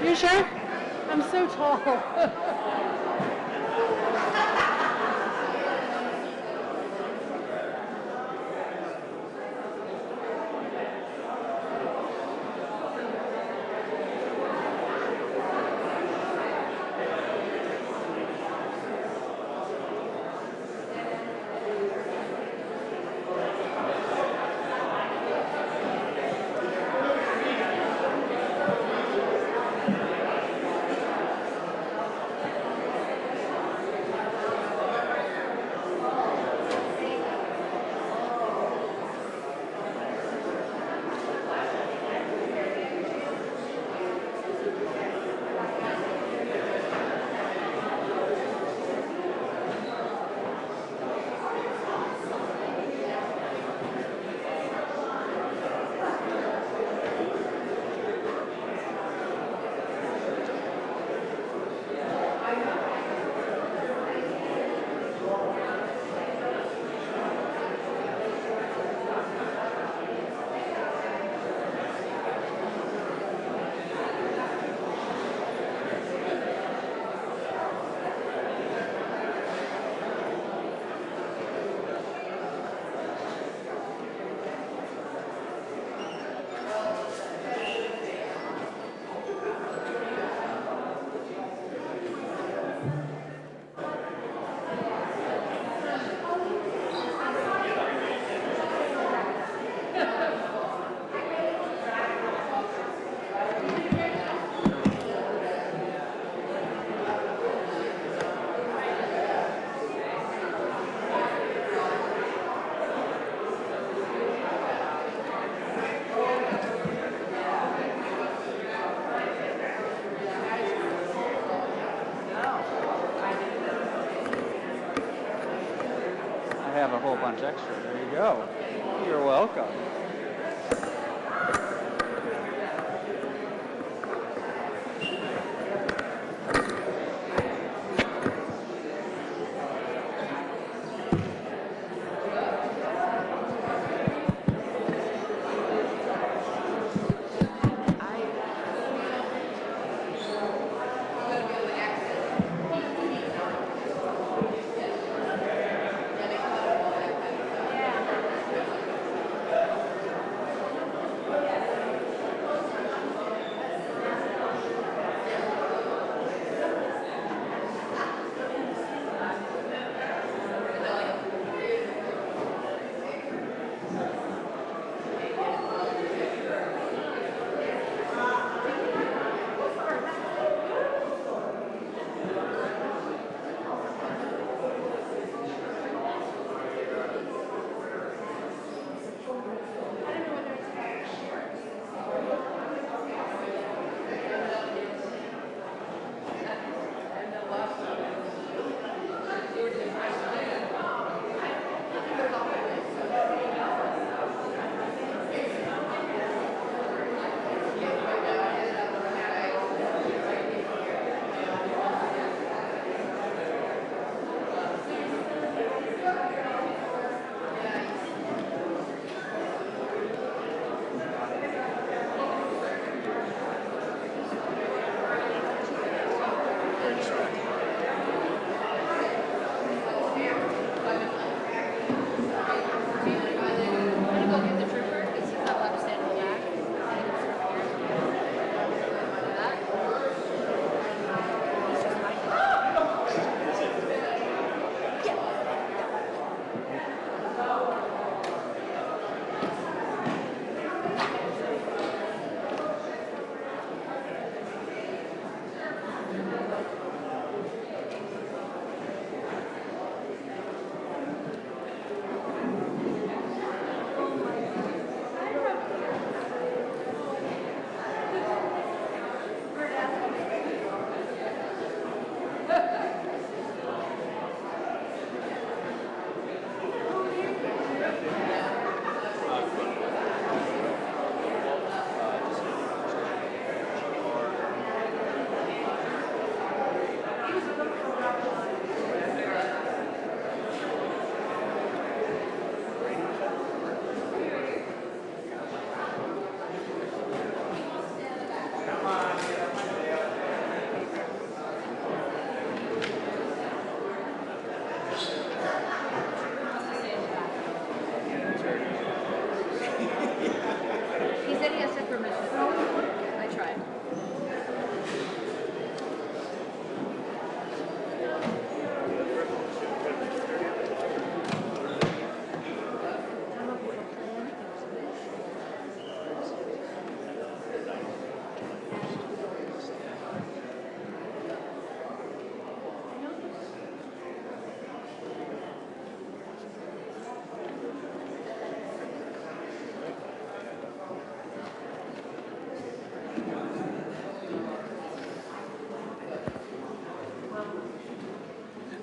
You sure? I'm so tall. Have a whole bunch extra. There you go. You're welcome.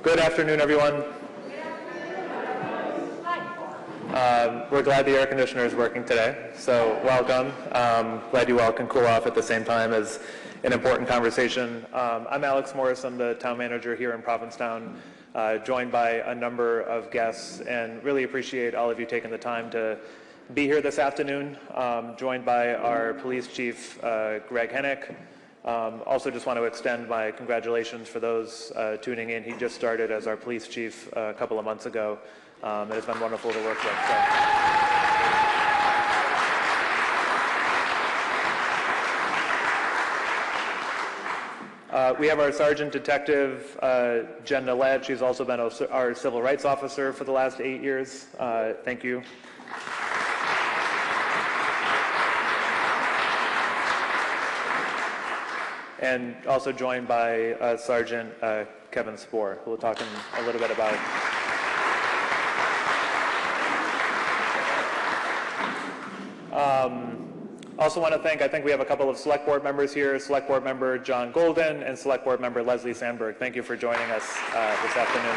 Good afternoon, everyone. We're glad the air conditioner is working today, so welcome. Glad you all can cool off at the same time as an important conversation. I'm Alex Morse. I'm the town manager here in Provincetown, joined by a number of guests, and really appreciate all of you taking the time to be here this afternoon, joined by our police chief, Greg Hennick. Also just want to extend my congratulations for those tuning in. He just started as our police chief a couple of months ago. It has been wonderful to work with. We have our Sergeant Detective, Jen Nillette. She's also been our Civil Rights Officer for the last 8 years. Thank you. And also joined by Sergeant Kevin Spoor, who will talk a little bit about. Also want to thank, I think we have a couple of select board members here, select board member John Golden and select board member Leslie Sandberg. Thank you for joining us this afternoon.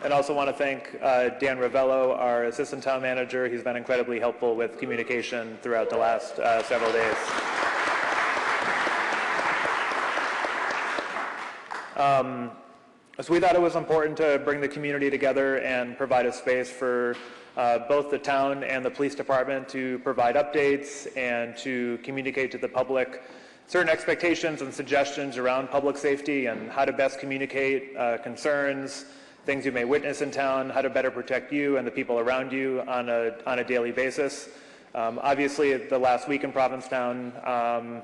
And also want to thank Dan Ravello, our assistant town manager. He's been incredibly helpful with communication throughout the last several days. So we thought it was important to bring the community together and provide a space for both the town and the police department to provide updates and to communicate to the public certain expectations and suggestions around public safety and how to best communicate concerns, things you may witness in town, how to better protect you and the people around you on a daily basis. Obviously, the last week in Provincetown,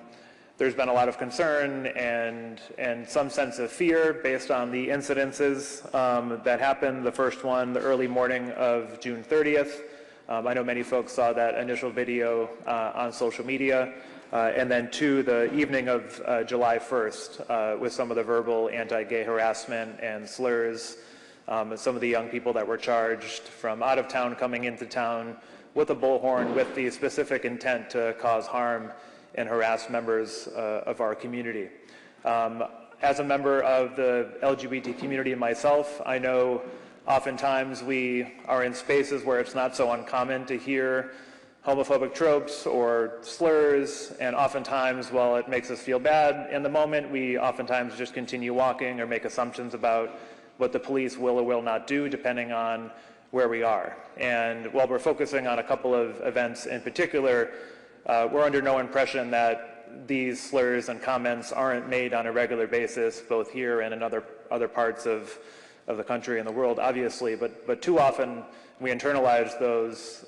there's been a lot of concern and some sense of fear based on the incidences that happened. The first one, the early morning of June 30th. I know many folks saw that initial video on social media. And then two, the evening of July 1st with some of the verbal anti-gay harassment and slurs. Some of the young people that were charged from out of town coming into town with a bullhorn with the specific intent to cause harm and harass members of our community. As a member of the LGBT community myself, I know oftentimes we are in spaces where it's not so uncommon to hear homophobic tropes or slurs, and oftentimes, while it makes us feel bad in the moment, we oftentimes just continue walking or make assumptions about what the police will or will not do depending on where we are. And while we're focusing on a couple of events in particular, we're under no impression that these slurs and comments aren't made on a regular basis, both here and in other parts of the country and the world, obviously. But too often we internalize those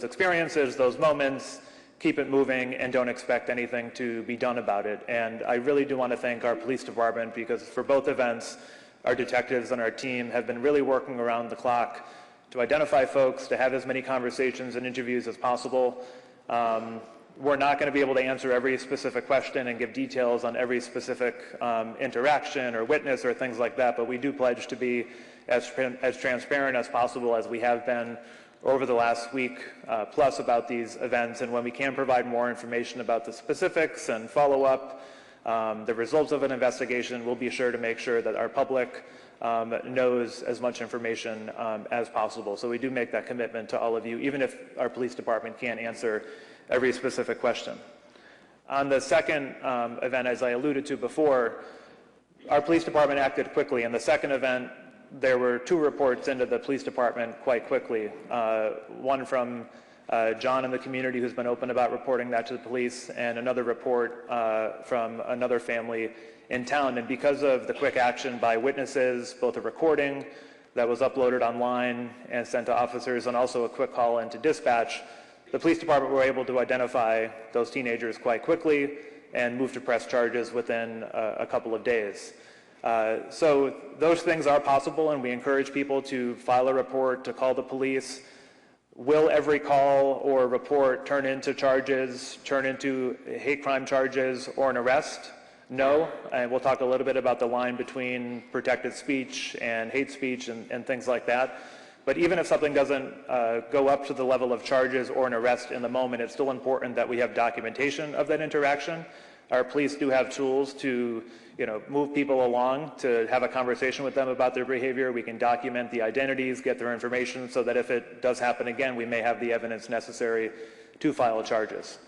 experiences, those moments, keep it moving, and don't expect anything to be done about it. And I really do want to thank our police department, because for both events, our detectives and our team have been really working around the clock to identify folks, to have as many conversations and interviews as possible. We're not going to be able to answer every specific question and give details on every specific interaction or witness or things like that, but we do pledge to be as transparent as possible, as we have been over the last week plus about these events. And when we can provide more information about the specifics and follow up the results of an investigation, we'll be sure to make sure that our public knows as much information as possible. So we do make that commitment to all of you, even if our police department can't answer every specific question. On the second event, as I alluded to before, our police department acted quickly. In the second event, there were two reports into the police department quite quickly. One from John in the community, who's been open about reporting that to the police, and another report from another family in town. And because of the quick action by witnesses, both a recording that was uploaded online and sent to officers, and also a quick call into dispatch, the police department were able to identify those teenagers quite quickly and move to press charges within a couple of days. So those things are possible, and we encourage people to file a report, to call the police. Will every call or report turn into charges, turn into hate crime charges or an arrest? No, and we'll talk a little bit about the line between protected speech and hate speech and things like that. But even if something doesn't go up to the level of charges or an arrest in the moment, it's still important that we have documentation of that interaction. our police do have tools to move people along, to have a conversation with them about their behavior. We can document the identities, get their information, so that if it does happen again, we may have the evidence necessary to file charges.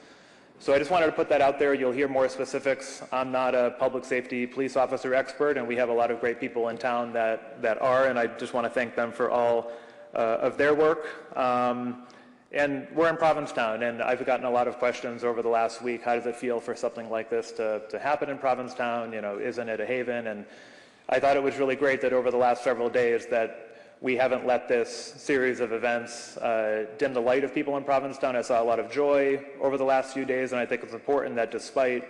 So I just wanted to put that out there. You'll hear more specifics. I'm not a public safety police officer expert, and we have a lot of great people in town that are, and I just want to thank them for all of their work. And we're in Provincetown, and I've gotten a lot of questions over the last week. How does it feel for something like this to happen in Provincetown? Isn't it a haven? And I thought it was really great that over the last several days that we haven't let this series of events dim the light of people in Provincetown. I saw a lot of joy over the last few days, and I think it's important that despite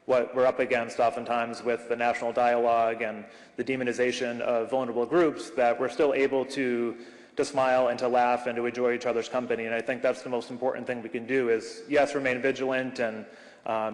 what we're up against oftentimes with the national dialogue and the demonization of vulnerable groups, that we're still able to smile and to laugh and to enjoy each other's company. And I think that's the most important thing we can do is, yes, remain vigilant and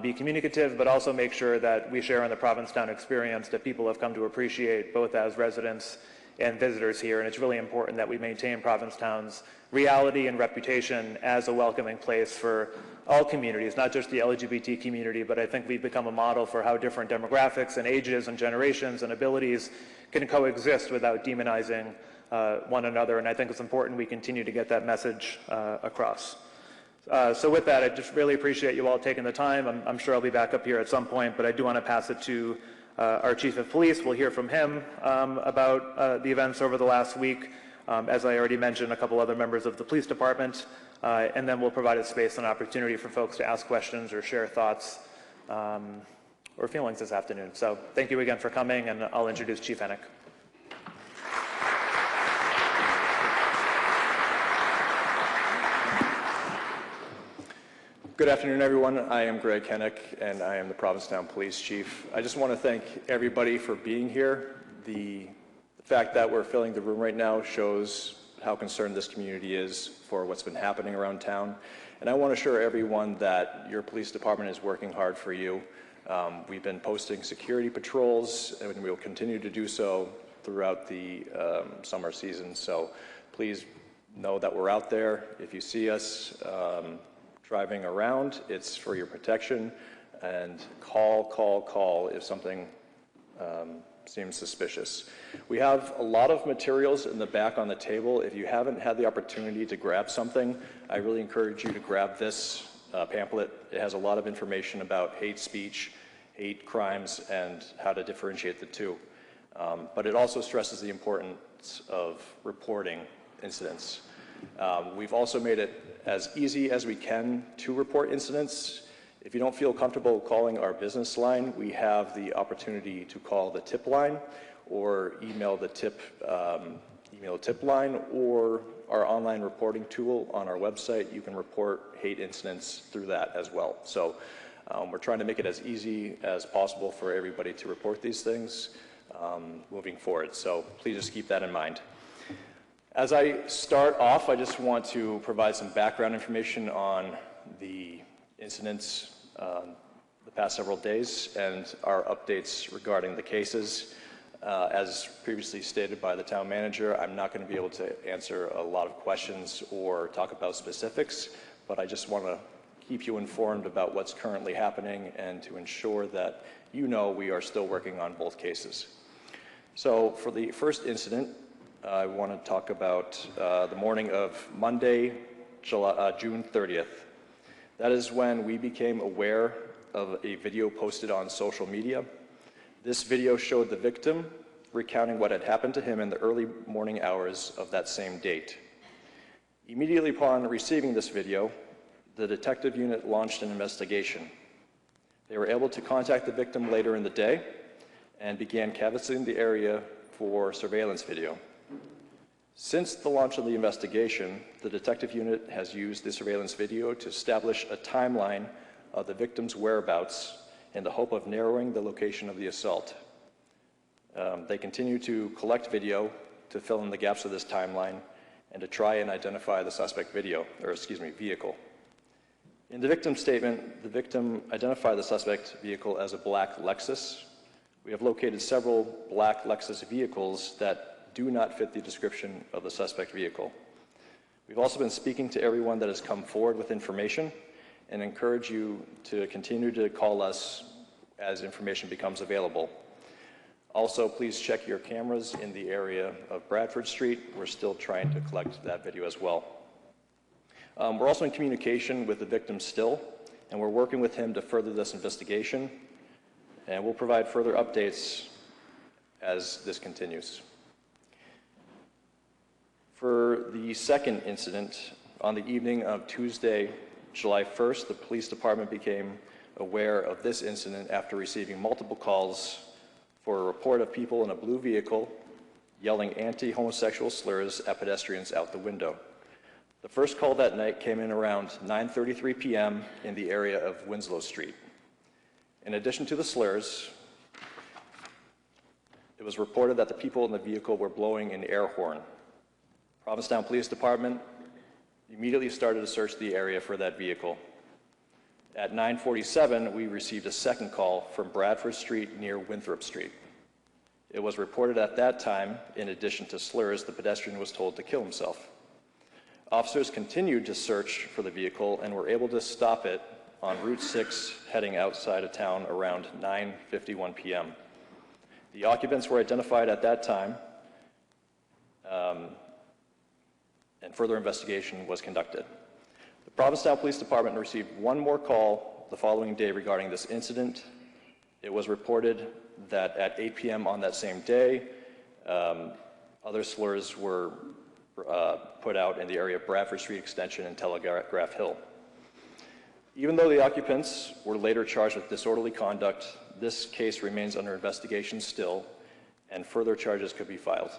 be communicative, but also make sure that we share in the Provincetown experience that people have come to appreciate both as residents and visitors here. And it's really important that we maintain Provincetown's reality and reputation as a welcoming place for all communities, not just the LGBT community, but I think we've become a model for how different demographics and ages and generations and abilities can coexist without demonizing one another, and I think it's important we continue to get that message across. So with that, I just really appreciate you all taking the time. I'm sure I'll be back up here at some point, but I do want to pass it to our Chief of Police. We'll hear from him about the events over the last week. As I already mentioned, a couple other members of the police department, and then we'll provide a space and opportunity for folks to ask questions or share thoughts or feelings this afternoon. So thank you again for coming, and I'll introduce Chief Hennick. Good afternoon, everyone. I am Greg Hennick, and I am the Provincetown Police Chief. I just want to thank everybody for being here. The fact that we're filling the room right now shows how concerned this community is for what's been happening around town. And I want to assure everyone that your police department is working hard for you. We've been posting security patrols, and we will continue to do so throughout the summer season. So please know that we're out there. If you see us driving around, it's for your protection, and call if something seems suspicious. We have a lot of materials in the back on the table. If you haven't had the opportunity to grab something, I really encourage you to grab this pamphlet. It has a lot of information about hate speech, hate crimes, and how to differentiate the two. But it also stresses the importance of reporting incidents. We've also made it as easy as we can to report incidents. If you don't feel comfortable calling our business line, we have the opportunity to call the tip line or email the tip line, or our online reporting tool on our website. You can report hate incidents through that as well. So we're trying to make it as easy as possible for everybody to report these things moving forward. So please just keep that in mind. As I start off, I just want to provide some background information on the incidents the past several days and our updates regarding the cases. As previously stated by the town manager, I'm not going to be able to answer a lot of questions or talk about specifics, but I just want to keep you informed about what's currently happening and to ensure that you know we are still working on both cases. So for the first incident, I want to talk about the morning of Monday, June 30th. That is when we became aware of a video posted on social media. This video showed the victim recounting what had happened to him in the early morning hours of that same date. Immediately upon receiving this video, the detective unit launched an investigation. They were able to contact the victim later in the day and began canvassing the area for surveillance video. Since the launch of the investigation, the detective unit has used the surveillance video to establish a timeline of the victim's whereabouts in the hope of narrowing the location of the assault. They continue to collect video to fill in the gaps of this timeline and to try and identify the suspect vehicle. In the victim's statement, the victim identified the suspect vehicle as a black Lexus. We have located several black Lexus vehicles that do not fit the description of the suspect vehicle. We've also been speaking to everyone that has come forward with information and encourage you to continue to call us as information becomes available. Also, please check your cameras in the area of Bradford Street. We're still trying to collect that video as well. We're also in communication with the victim still, and we're working with him to further this investigation, and we'll provide further updates as this continues. For the second incident, on the evening of Tuesday, July 1st, the police department became aware of this incident after receiving multiple calls for a report of people in a blue vehicle yelling anti-homosexual slurs at pedestrians out the window. The first call that night came in around 9:33 p.m. in the area of Winslow Street. In addition to the slurs, it was reported that the people in the vehicle were blowing an air horn. Provincetown Police Department immediately started to search the area for that vehicle. At 9:47, we received a second call from Bradford Street near Winthrop Street. It was reported at that time, in addition to slurs, the pedestrian was told to kill himself. Officers continued to search for the vehicle and were able to stop it on Route 6 heading outside of town around 9:51 p.m. The occupants were identified at that time, and further investigation was conducted. The Provincetown Police Department received one more call the following day regarding this incident. It was reported that at 8 p.m. on that same day, other slurs were put out in the area of Bradford Street Extension and Telegraph Hill. Even though the occupants were later charged with disorderly conduct, this case remains under investigation still, and further charges could be filed.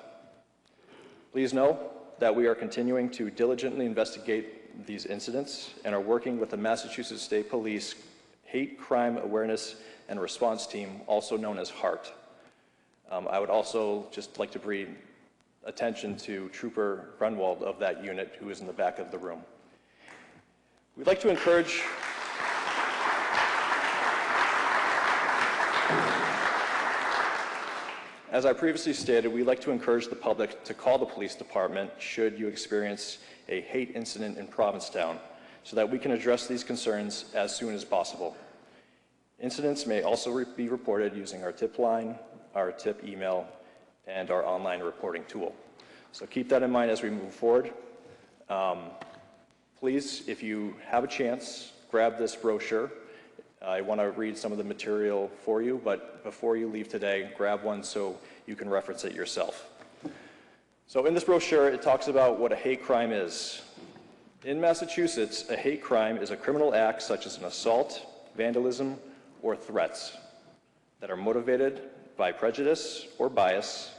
Please know that we are continuing to diligently investigate these incidents and are working with the Massachusetts State Police Hate Crime Awareness and Response Team, also known as HART. I would also just like to bring attention to Trooper Grunwald of that unit, who is in the back of the room. We'd like to encourage as I previously stated, we'd like to encourage the public to call the police department should you experience a hate incident in Provincetown, so that we can address these concerns as soon as possible. Incidents may also be reported using our tip line, our tip email, and our online reporting tool. So keep that in mind as we move forward. Please, if you have a chance, grab this brochure. I want to read some of the material for you, but before you leave today, grab one so you can reference it yourself. So in this brochure, it talks about what a hate crime is. In Massachusetts, a hate crime is a criminal act such as an assault, vandalism, or threats that are motivated by prejudice or bias,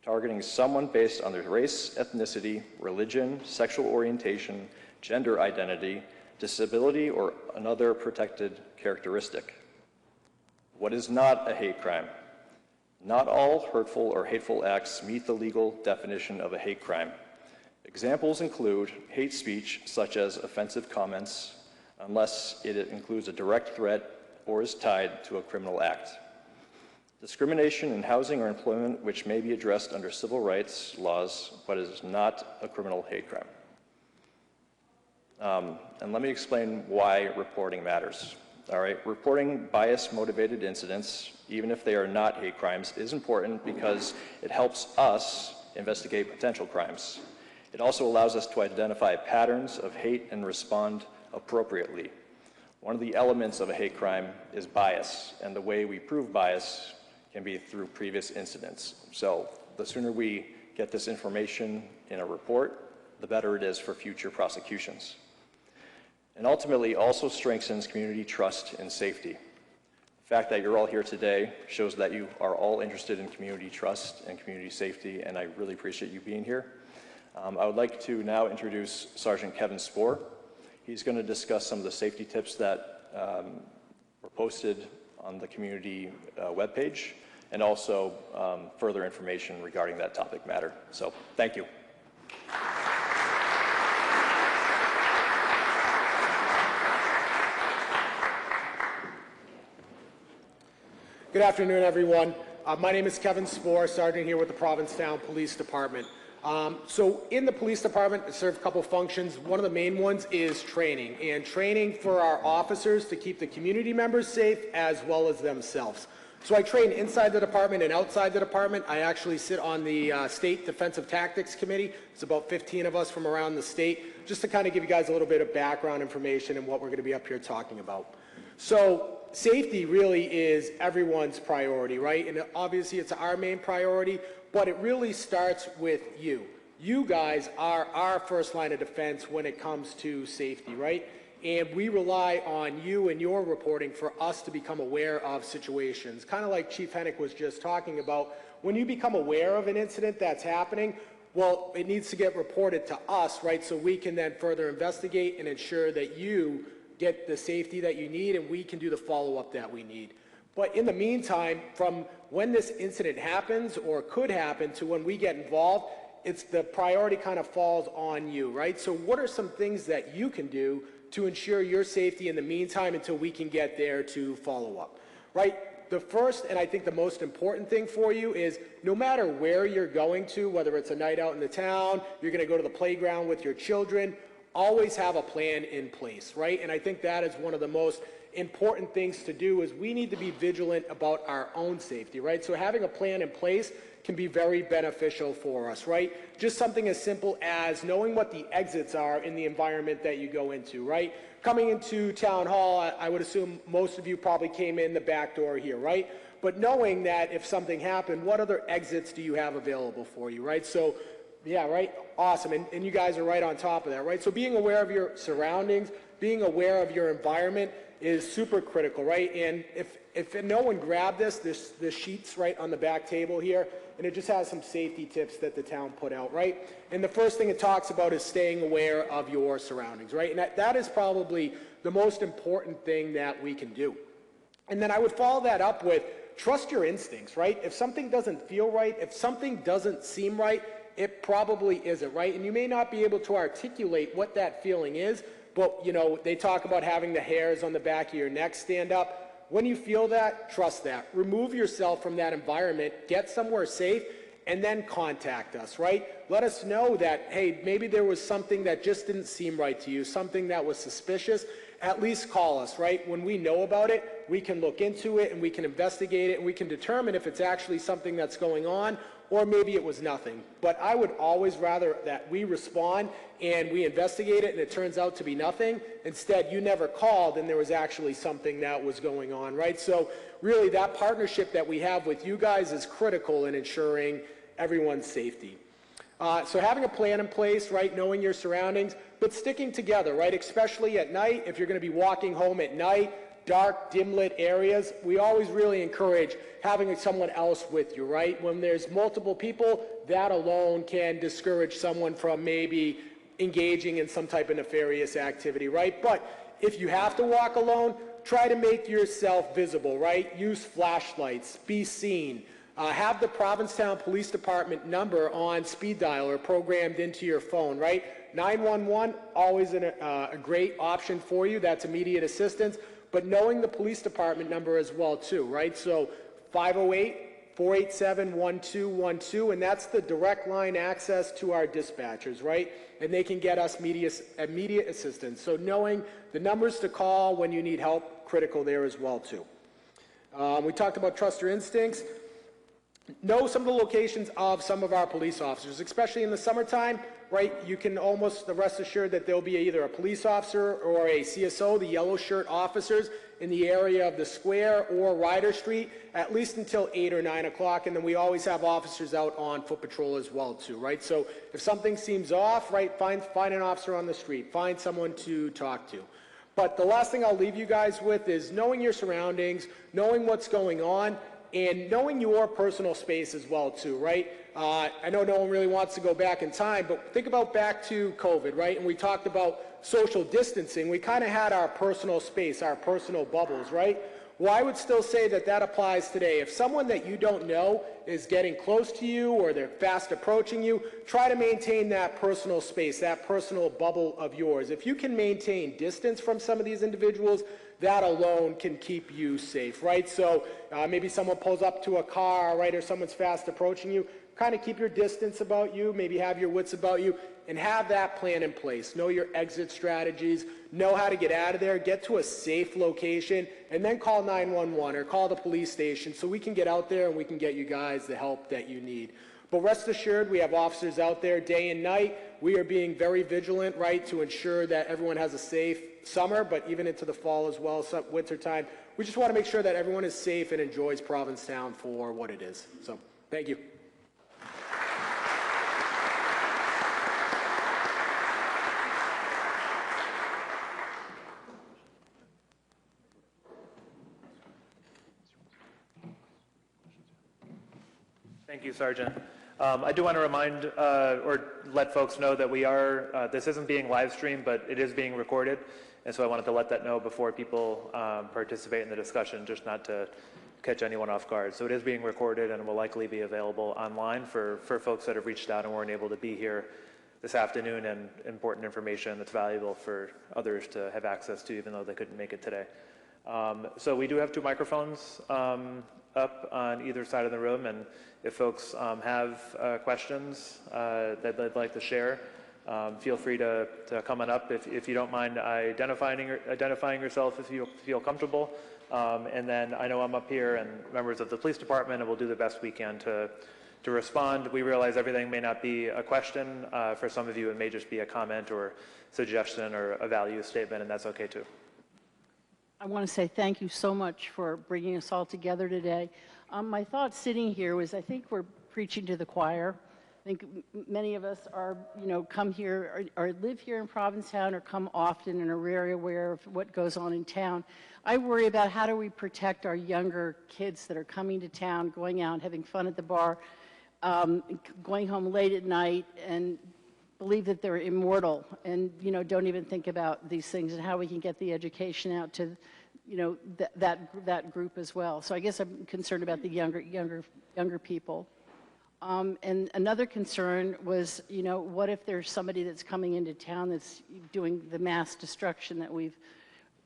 targeting someone based on their race, ethnicity, religion, sexual orientation, gender identity, disability, or another protected characteristic. What is not a hate crime? Not all hurtful or hateful acts meet the legal definition of a hate crime. Examples include hate speech, such as offensive comments, unless it includes a direct threat or is tied to a criminal act. Discrimination in housing or employment, which may be addressed under civil rights laws, but is not a criminal hate crime. And let me explain why reporting matters. All right, reporting bias-motivated incidents, even if they are not hate crimes, is important because it helps us investigate potential crimes. It also allows us to identify patterns of hate and respond appropriately. One of the elements of a hate crime is bias, and the way we prove bias can be through previous incidents. So the sooner we get this information in a report, the better it is for future prosecutions. And ultimately also strengthens community trust and safety. The fact that you're all here today shows that you are all interested in community trust and community safety, and I really appreciate you being here. I would like to now introduce Sergeant Kevin Spohr. He's going to discuss some of the safety tips that were posted on the community webpage, and also further information regarding that topic matter. So, thank you. Good afternoon, everyone. My name is Kevin Spohr, Sergeant here with the Provincetown Police Department. So in the police department, I serve a couple functions. One of the main ones is training, and training for our officers to keep the community members safe as well as themselves. So I train inside the department and outside the department. I actually sit on the State Defensive Tactics Committee. It's about 15 of us from around the state, just to kind of give you guys a little bit of background information and what we're going to be up here talking about. So safety really is everyone's priority, right? And obviously it's our main priority, but it really starts with you. You guys are our first line of defense when it comes to safety, right? And we rely on you and your reporting for us to become aware of situations. Kind of like Chief Hennick was just talking about, when you become aware of an incident that's happening, well, it needs to get reported to us, right? So we can then further investigate and ensure that you get the safety that you need and we can do the follow-up that we need. But in the meantime, from when this incident happens or could happen to when we get involved, it's the priority kind of falls on you, right? So what are some things that you can do to ensure your safety in the meantime until we can get there to follow up, right? The first, and I think the most important thing for you is no matter where you're going to, whether it's a night out in the town, you're going to go to the playground with your children, always have a plan in place, right? And I think that is one of the most important things to do is we need to be vigilant about our own safety, right? So having a plan in place can be very beneficial for us, right? Just something as simple as knowing what the exits are in the environment that you go into, right? Coming into town hall, I would assume most of you probably came in the back door here, right? But knowing that if something happened, what other exits do you have available for you, right? So, yeah, right? Awesome. And you guys are right on top of that, right? So being aware of your surroundings, being aware of your environment is super critical, right? And if no one grabbed this sheet's right on the back table here, and it just has some safety tips that the town put out, right? And the first thing it talks about is staying aware of your surroundings, right? And that is probably the most important thing that we can do. And then I would follow that up with trust your instincts, right? If something doesn't feel right, if something doesn't seem right, it probably isn't, right? And you may not be able to articulate what that feeling is, but, you know, they talk about having the hairs on the back of your neck stand up. When you feel that, trust that. Remove yourself from that environment, get somewhere safe, and then contact us, right? Let us know that, hey, maybe there was something that just didn't seem right to you, something that was suspicious. At least call us, right? When we know about it, we can look into it and we can investigate it and we can determine if it's actually something that's going on or maybe it was nothing. But I would always rather that we respond and we investigate it and it turns out to be nothing. Instead, you never called and there was actually something that was going on, right? So really that partnership that we have with you guys is critical in ensuring everyone's safety. So having a plan in place, right, knowing your surroundings, but sticking together, right, especially at night, if you're going to be walking home at night, dark, dim-lit areas, we always really encourage having someone else with you, right? When there's multiple people, that alone can discourage someone from maybe engaging in some type of nefarious activity, right? But if you have to walk alone, try to make yourself visible, right? Use flashlights, be seen. Have the Provincetown Police Department number on speed dial or programmed into your phone, right? 911, always a great option for you. That's immediate assistance. But knowing the police department number as well, too, right? So 508-487-1212, and that's the direct line access to our dispatchers, right? And they can get us immediate assistance. So knowing the numbers to call when you need help, critical there as well, too. We talked about trust your instincts. Know some of the locations of some of our police officers, especially in the summertime, right? You can almost rest assured that there'll be either a police officer or a CSO, the yellow shirt officers, in the area of the square or Ryder Street, at least until 8 or 9 o'clock, and then we always have officers out on foot patrol as well, too, right? So if something seems off, right, find an officer on the street, find someone to talk to. But the last thing I'll leave you guys with is knowing your surroundings, knowing what's going on, and knowing your personal space as well, too, right? I know no one really wants to go back in time, but think about back to COVID, right? And we talked about social distancing. We kind of had our personal space, our personal bubbles, right? Well, I would still say that that applies today. If someone that you don't know is getting close to you or they're fast approaching you, try to maintain that personal space, that personal bubble of yours. If you can maintain distance from some of these individuals, that alone can keep you safe, right? So maybe someone pulls up to a car, right, or someone's fast approaching you. kind of keep your distance about you, maybe have your wits about you, and have that plan in place. Know your exit strategies, know how to get out of there, get to a safe location, and then call 911 or call the police station so we can get out there and we can get you guys the help that you need. But rest assured, we have officers out there day and night. We are being very vigilant, right, to ensure that everyone has a safe summer, but even into the fall as well, so winter time. We just want to make sure that everyone is safe and enjoys Provincetown for what it is. So, thank you. Thank you, Sergeant. I do want to remind or let folks know that we are, this isn't being live streamed, but it is being recorded. And so I wanted to let that know before people participate in the discussion, just not to catch anyone off guard. So it is being recorded and will likely be available online for folks that have reached out and weren't able to be here this afternoon, and important information that's valuable for others to have access to, even though they couldn't make it today. So we do have 2 microphones up on either side of the room, and if folks have questions that they'd like to share, feel free to come on up if you don't mind identifying yourself if you feel comfortable. And then I know I'm up here and members of the police department, and we'll do the best we can to respond. We realize everything may not be a question. For some of you, it may just be a comment or suggestion or a value statement, and that's okay too. I want to say thank you so much for bringing us all together today. My thought sitting here was, I think we're preaching to the choir. I think many of us are, come here or live here in Provincetown or come often and are very aware of what goes on in town. I worry about how do we protect our younger kids that are coming to town, going out, having fun at the bar, going home late at night, and believe that they're immortal and, don't even think about these things, and how we can get the education out to, that group as well. So I guess I'm concerned about the younger people. And another concern was, what if there's somebody that's coming into town that's doing the mass destruction that we've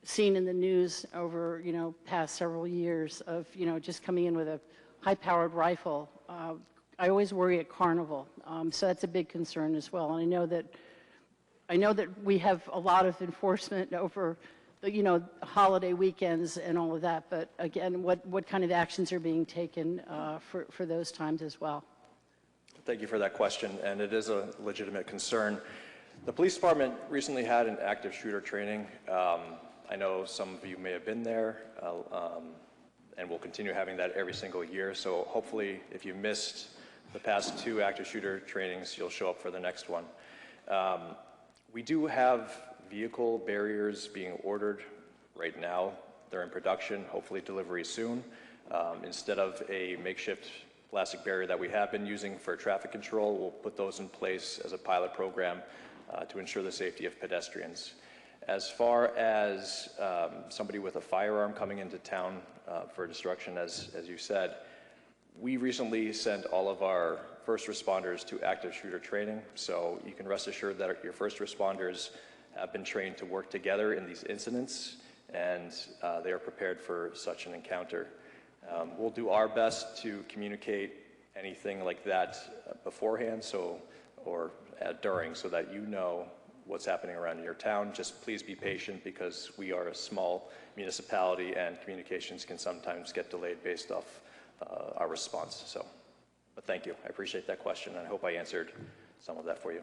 seen in the news over, past several years of, just coming in with a high-powered rifle. I always worry at Carnival, so that's a big concern as well. And I know that we have a lot of enforcement over the, holiday weekends and all of that. But again, what kind of actions are being taken for those times as well? Thank you for that question, and it is a legitimate concern. The police department recently had an active shooter training. I know some of you may have been there, and we'll continue having that every single year. So hopefully, if you missed the past 2 active shooter trainings, you'll show up for the next one. We do have vehicle barriers being ordered right now. They're in production, hopefully delivery soon. Instead of a makeshift plastic barrier that we have been using for traffic control, we'll put those in place as a pilot program to ensure the safety of pedestrians. As far as somebody with a firearm coming into town for destruction, as you said, we recently sent all of our first responders to active shooter training, so you can rest assured that your first responders have been trained to work together in these incidents, and they are prepared for such an encounter. We'll do our best to communicate anything like that beforehand, or during, so that you know what's happening around your town. Just please be patient, because we are a small municipality and communications can sometimes get delayed based off our response. So, but thank you. I appreciate that question, and I hope I answered some of that for you.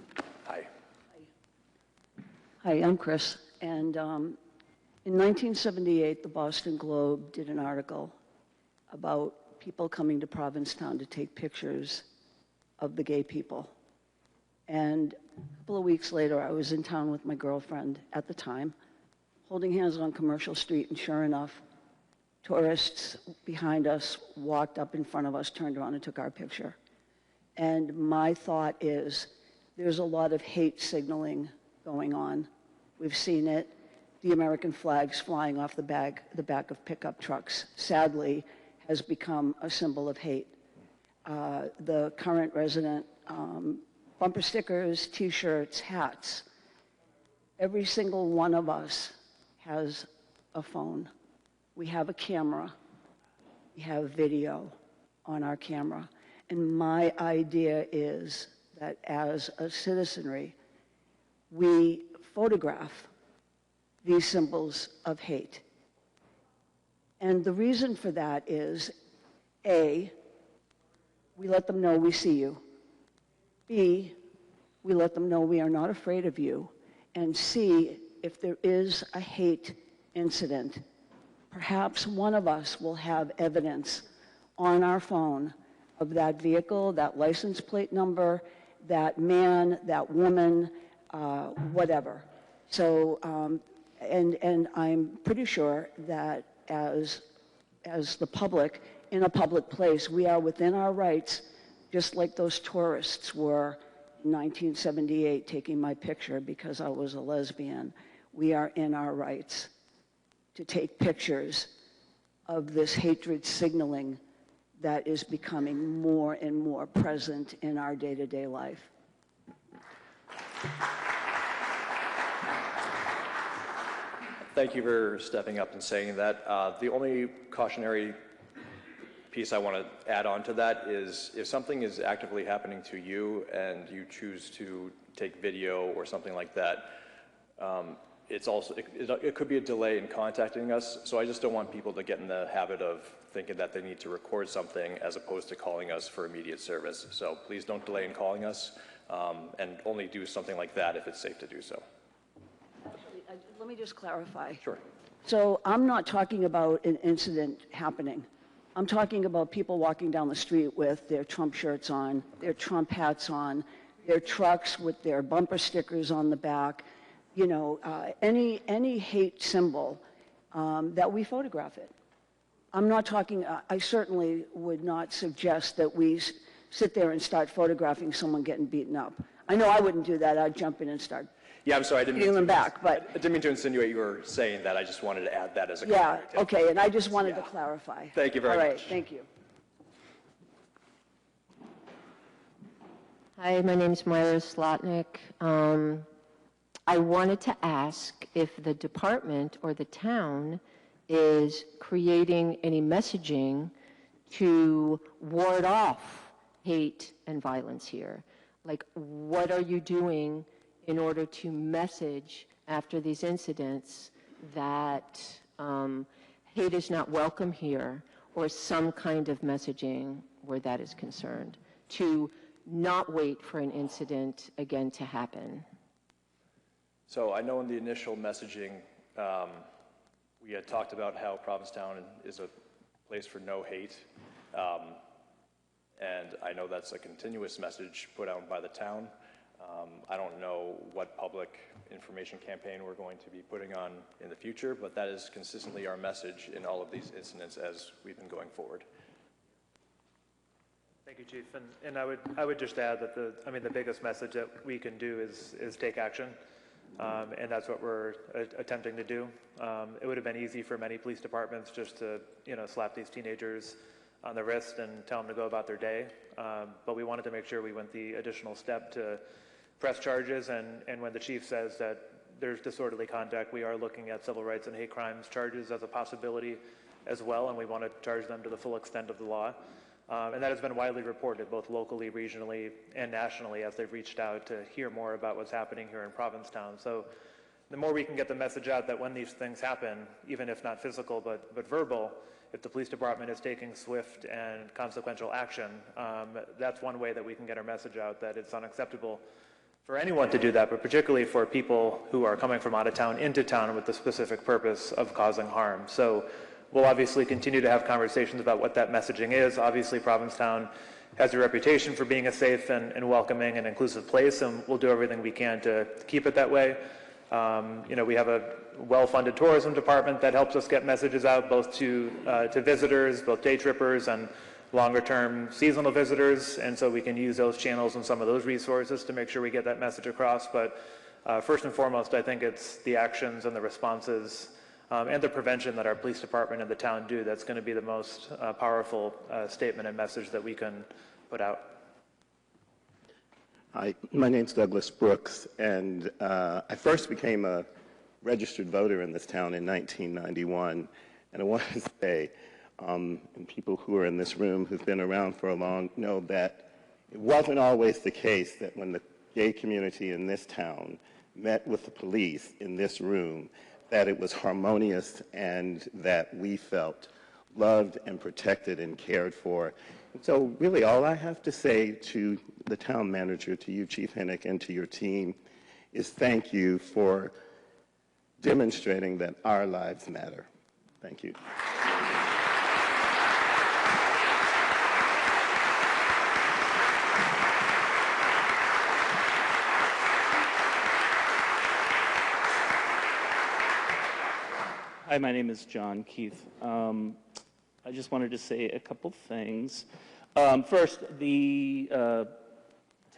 Okay. Hi. Hi, I'm Chris, and in 1978, the Boston Globe did an article about people coming to Provincetown to take pictures of the gay people. And a couple of weeks later, I was in town with my girlfriend at the time, holding hands on Commercial Street, and sure enough, tourists behind us walked up in front of us, turned around and took our picture. And my thought is, there's a lot of hate signaling going on. We've seen it. The American flags flying off the back of pickup trucks, sadly, has become a symbol of hate. The current resident, bumper stickers, T-shirts, hats. Every single one of us has a phone. We have a camera. We have video. on our camera. And my idea is that as a citizenry, we photograph these symbols of hate. And the reason for that is, A, we let them know we see you. B, we let them know we are not afraid of you. And C, if there is a hate incident, perhaps one of us will have evidence on our phone of that vehicle, that license plate number, that man, that woman, whatever. So, and I'm pretty sure that as the public, in a public place, we are within our rights, just like those tourists were in 1978 taking my picture because I was a lesbian. We are in our rights to take pictures of this hatred signaling that is becoming more and more present in our day-to-day life. Thank you for stepping up and saying that. The only cautionary piece I want to add on to that is if something is actively happening to you and you choose to take video or something like that, it could be a delay in contacting us. So I just don't want people to get in the habit of thinking that they need to record something as opposed to calling us for immediate service. So please don't delay in calling us, and only do something like that if it's safe to do so. Let me just clarify. Sure. So I'm not talking about an incident happening. I'm talking about people walking down the street with their Trump shirts on, their Trump hats on, their trucks with their bumper stickers on the back, you know, any hate symbol, that we photograph it. I'm not talking, I certainly would not suggest that we sit there and start photographing someone getting beaten up. I know I wouldn't do that. I'd jump in and start Yeah, I'm sorry, I didn't getting them back, but. I didn't mean to insinuate you were saying that. I just wanted to add that as a Yeah, comment. okay, and I just wanted to clarify. Thank you very All right, much. thank you. Hi, my name is Myra Slotnick. I wanted to ask if the department or the town is creating any messaging to ward off hate and violence here. Like, what are you doing in order to message after these incidents that hate is not welcome here, or some kind of messaging where that is concerned, to not wait for an incident again to happen? So I know in the initial messaging, we had talked about how Provincetown is a place for no hate. And I know that's a continuous message put out by the town. I don't know what public information campaign we're going to be putting on in the future, but that is consistently our message in all of these incidents as we've been going forward. Thank you, Chief. And I would just add that the biggest message that we can do is take action. And that's what we're attempting to do. It would have been easy for many police departments just to, slap these teenagers on the wrist and tell them to go about their day. But we wanted to make sure we went the additional step to press charges. And when the chief says that there's disorderly conduct, we are looking at civil rights and hate crimes charges as a possibility as well. And we want to charge them to the full extent of the law. And that has been widely reported, both locally, regionally, and nationally, as they've reached out to hear more about what's happening here in Provincetown. So the more we can get the message out that when these things happen, even if not physical but verbal, if the police department is taking swift and consequential action, that's one way that we can get our message out, that it's unacceptable for anyone to do that, but particularly for people who are coming from out of town into town with the specific purpose of causing harm. So we'll obviously continue to have conversations about what that messaging is. Obviously, Provincetown has a reputation for being a safe and welcoming and inclusive place, and we'll do everything we can to keep it that way. We have a well-funded tourism department that helps us get messages out both to visitors, both day trippers and longer-term seasonal visitors, and so we can use those channels and some of those resources to make sure we get that message across. But first and foremost, I think it's the actions and the responses and the prevention that our police department and the town do that's going to be the most powerful statement and message that we can put out. Hi, my name's Douglas Brooks, and I first became a registered voter in this town in 1991, and I want to say and people who are in this room who've been around for a long know that it wasn't always the case that when the gay community in this town met with the police in this room, that it was harmonious and that we felt loved and protected and cared for. And so really all I have to say to the town manager, to you, Chief Hennick, and to your team is thank you for demonstrating that our lives matter. Thank you. Hi, my name is John Keith. I just wanted to say a couple things. First, the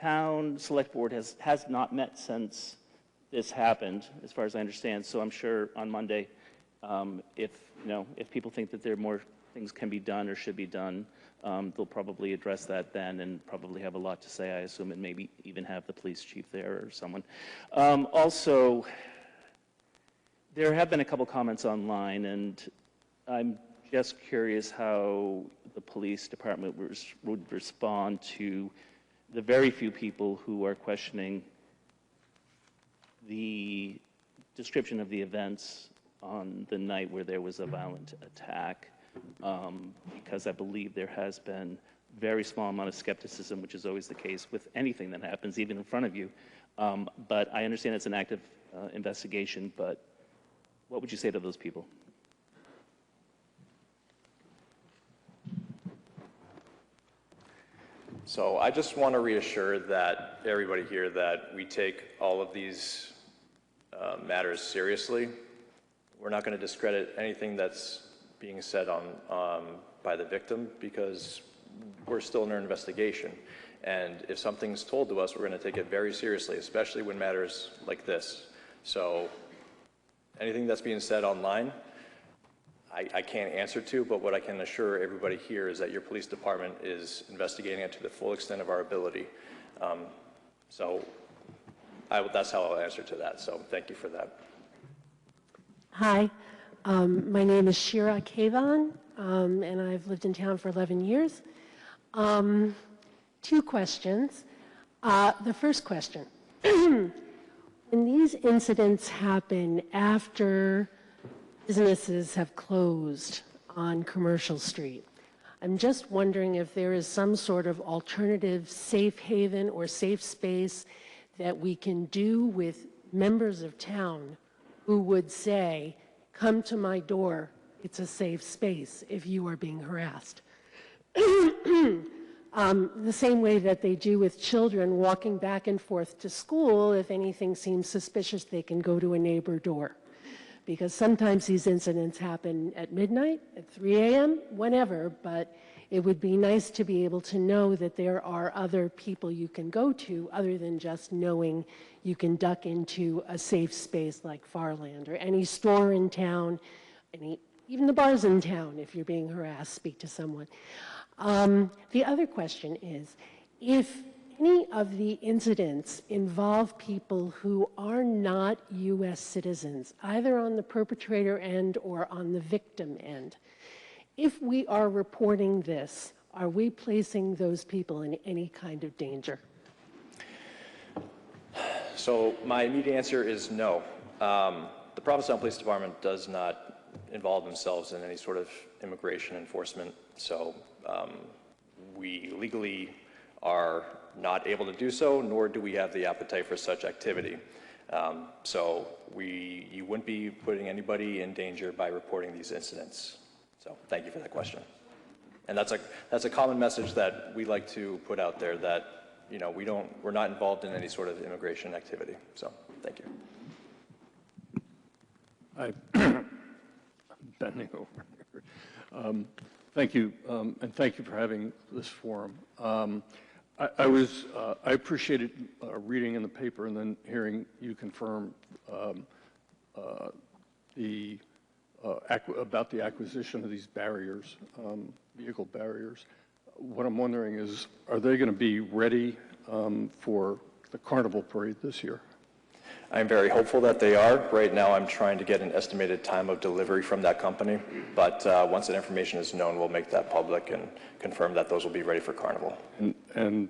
town select board has not met since this happened, as far as I understand. So I'm sure on Monday, if people think that there are more things can be done or should be done, they'll probably address that then and probably have a lot to say, I assume, and maybe even have the police chief there or someone. Also, there have been a couple comments online, and I'm just curious how the police department would respond to the very few people who are questioning the description of the events on the night where there was a violent attack, because I believe there has been very small amount of skepticism, which is always the case with anything that happens, even in front of you. But I understand it's an active investigation, but what would you say to those people? So I just want to reassure that everybody here that we take all of these matters seriously. We're not going to discredit anything that's being said by the victim because we're still in our investigation. And if something's told to us, we're going to take it very seriously, especially when matters like this. So anything that's being said online, I can't answer to, but what I can assure everybody here is that your police department is investigating it to the full extent of our ability. That's how I'll answer to that. So thank you for that. Hi, my name is Shira Kavan, and I've lived in town for 11 years. 2 questions. The first question, when these incidents happen after businesses have closed on Commercial Street, I'm just wondering if there is some sort of alternative safe haven or safe space that we can do with members of town who would say, come to my door, it's a safe space if you are being harassed. The same way that they do with children walking back and forth to school, if anything seems suspicious, they can go to a neighbor door. Because sometimes these incidents happen at midnight, at 3 a.m., whenever, but it would be nice to be able to know that there are other people you can go to other than just knowing you can duck into a safe space like Farland or any store in town, even the bars in town, if you're being harassed, speak to someone. The other question is, if any of the incidents involve people who are not U.S. citizens, either on the perpetrator end or on the victim end, if we are reporting this, are we placing those people in any kind of danger? So my immediate answer is no. The Provincetown Police Department does not involve themselves in any sort of immigration enforcement, so we legally are not able to do so, nor do we have the appetite for such activity. So you wouldn't be putting anybody in danger by reporting these incidents. So thank you for that question. And that's a common message that we like to put out there, that we're not involved in any sort of immigration activity. So thank you. I'm bending over here. Thank you, and thank you for having this forum. I appreciated reading in the paper and then hearing you confirm about the acquisition of these barriers, vehicle barriers. What I'm wondering is, are they going to be ready for the Carnival Parade this year? I'm very hopeful that they are. Right now, I'm trying to get an estimated time of delivery from that company, but once that information is known, we'll make that public and confirm that those will be ready for Carnival. And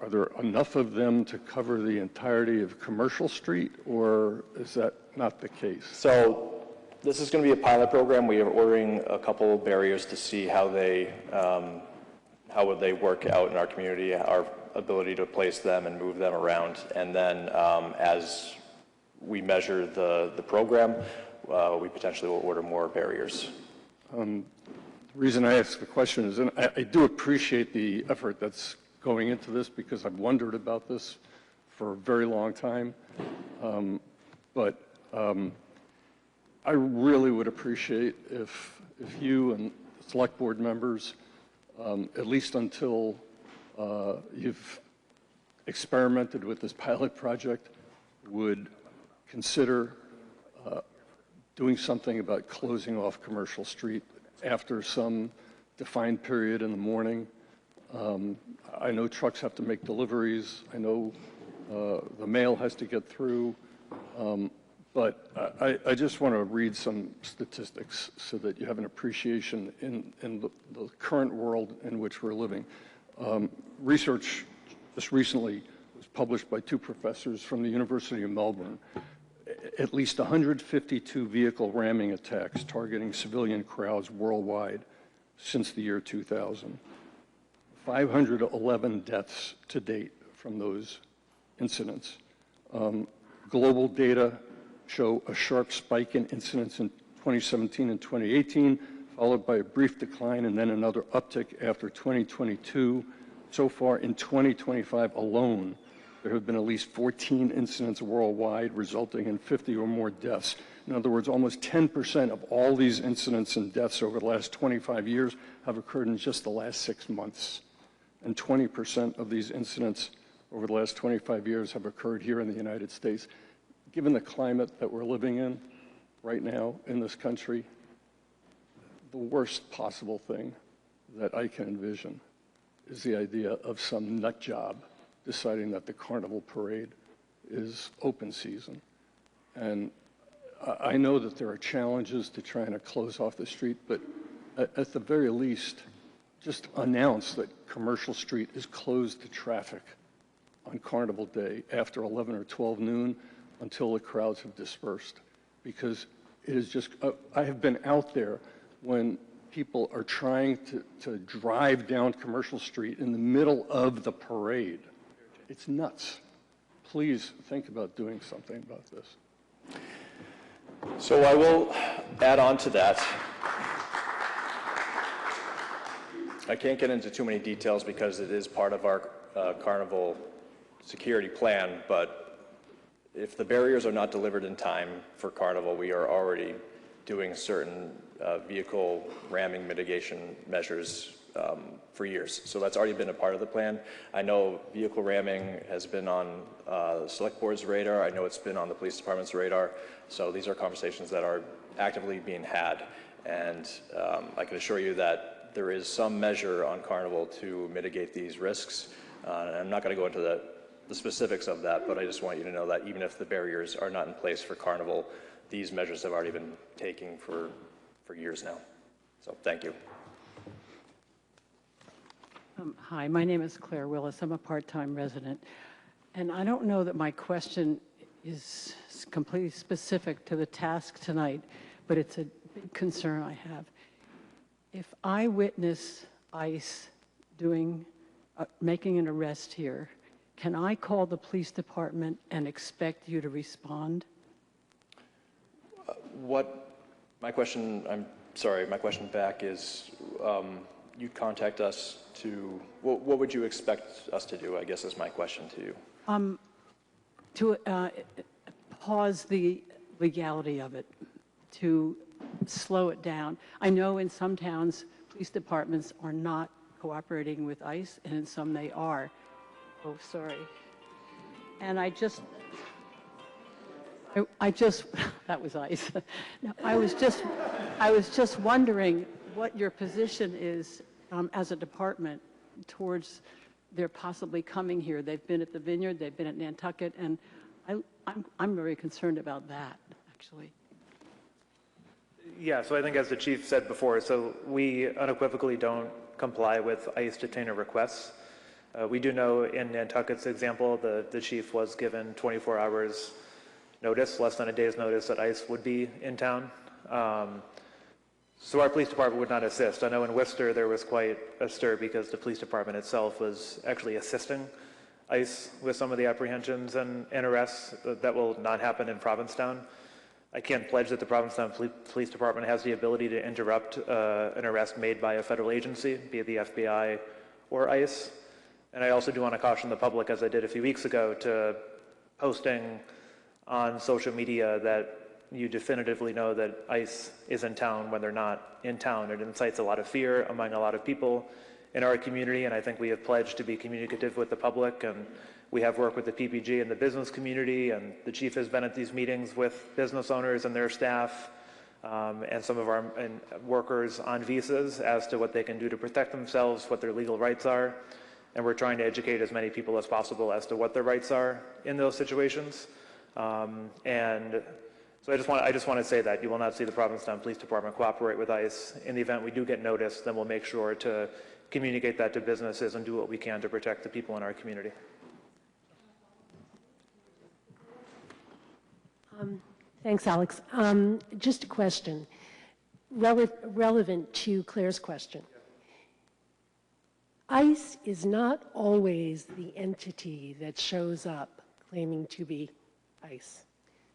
are there enough of them to cover the entirety of Commercial Street, or is that not the case? So this is going to be a pilot program. We are ordering a couple of barriers to see how would they work out in our community, our ability to place them and move them around. And then as we measure the program, we potentially will order more barriers. The reason I ask the question is, and I do appreciate the effort that's going into this, because I've wondered about this for a very long time. But I really would appreciate if you and select board members, at least until you've experimented with this pilot project, would consider doing something about closing off Commercial Street after some defined period in the morning. I know trucks have to make deliveries. I know the mail has to get through. But I just want to read some statistics so that you have an appreciation in the current world in which we're living. Research just recently was published by 2 professors from the University of Melbourne. At least 152 vehicle ramming attacks targeting civilian crowds worldwide since the year 2000. 511 deaths to date from those incidents. Global data show a sharp spike in incidents in 2017 and 2018, followed by a brief decline and then another uptick after 2022. So far in 2025 alone, there have been at least 14 incidents worldwide, resulting in 50 or more deaths. In other words, almost 10% of all these incidents and deaths over the last 25 years have occurred in just the last 6 months. And 20% of these incidents over the last 25 years have occurred here in the United States. Given the climate that we're living in right now in this country, the worst possible thing that I can envision is the idea of some nut job deciding that the Carnival Parade is open season. And I know that there are challenges to trying to close off the street, but at the very least, just announce that Commercial Street is closed to traffic on Carnival Day after 11 or 12 noon until the crowds have dispersed. Because it is just, I have been out there when people are trying to drive down Commercial Street in the middle of the parade. It's nuts. Please think about doing something about this. So I will add on to that. I can't get into too many details because it is part of our Carnival security plan, but if the barriers are not delivered in time for Carnival, we are already doing certain vehicle ramming mitigation measures for years. So that's already been a part of the plan. I know vehicle ramming has been on the Select Board's radar. I know it's been on the Police Department's radar. So these are conversations that are actively being had. And I can assure you that there is some measure on Carnival to mitigate these risks. I'm not going to go into the specifics of that, but I just want you to know that even if the barriers are not in place for Carnival, these measures have already been taken for years now. So thank you. Hi, my name is Claire Willis. I'm a part-time resident. And I don't know that my question is completely specific to the task tonight, but it's a big concern I have. If I witness ICE making an arrest here, can I call the police department and expect you to respond? My question back is, you contact us to, what would you expect us to do, I guess is my question to you. To pause the legality of it, to slow it down. I know in some towns, police departments are not cooperating with ICE, and in some they are. Oh, sorry. And I just, that was ICE. No, I was just wondering what your position is as a department towards their possibly coming here. They've been at the Vineyard, they've been at Nantucket, and I'm very concerned about that, actually. Yeah, so I think as the chief said before, so we unequivocally don't comply with ICE detainer requests. We do know in Nantucket's example, the chief was given 24 hours notice, less than a day's notice that ICE would be in town. So our police department would not assist. I know in Worcester there was quite a stir because the police department itself was actually assisting ICE with some of the apprehensions and arrests. That will not happen in Provincetown. I can't pledge that the Provincetown Police Department has the ability to interrupt an arrest made by a federal agency, be it the FBI or ICE. And I also do want to caution the public, as I did a few weeks ago, to posting on social media that you definitively know that ICE is in town when they're not in town. It incites a lot of fear among a lot of people in our community, and I think we have pledged to be communicative with the public, and we have worked with the PPG and the business community, and the chief has been at these meetings with business owners and their staff, and some of our workers on visas as to what they can do to protect themselves, what their legal rights are, and we're trying to educate as many people as possible as to what their rights are in those situations. And so I just want to say that you will not see the Provincetown Police Department cooperate with ICE. In the event we do get notice, then we'll make sure to communicate that to businesses and do what we can to protect the people in our community. Thanks, Alex. Just a question, relevant to Claire's question. ICE is not always the entity that shows up claiming to be ICE.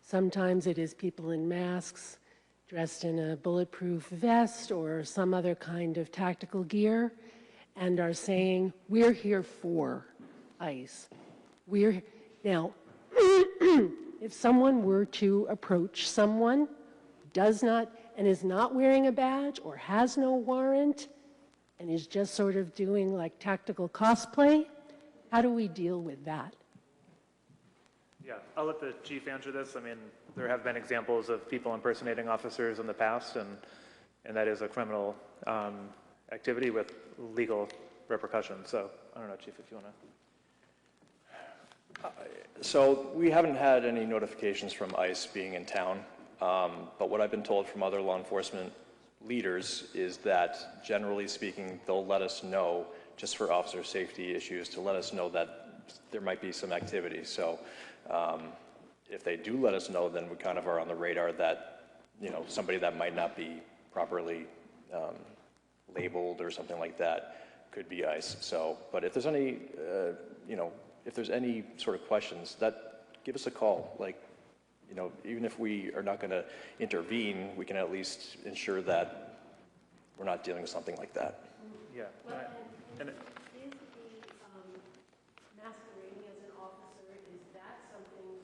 Sometimes it is people in masks, dressed in a bulletproof vest or some other kind of tactical gear, and are saying, we're here for ICE. Now, if someone were to approach someone who does not and is not wearing a badge or has no warrant and is just sort of doing like tactical cosplay, how do we deal with that? Yeah, I'll let the chief answer this. I mean, there have been examples of people impersonating officers in the past, and that is a criminal activity with legal repercussions. So I don't know, Chief, if you want to. So we haven't had any notifications from ICE being in town, but what I've been told from other law enforcement leaders is that, generally speaking, they'll let us know, just for officer safety issues, to let us know that there might be some activity. So if they do let us know, then we kind of are on the radar that, you know, somebody that might not be properly labeled or something like that could be ICE. So, but if there's any, you know, if there's any sort of questions, give us a call. Like, you know, even if we are not going to intervene, we can at least ensure that we're not dealing with something like that. Yeah. Well, and is the masquerading as an officer, is that something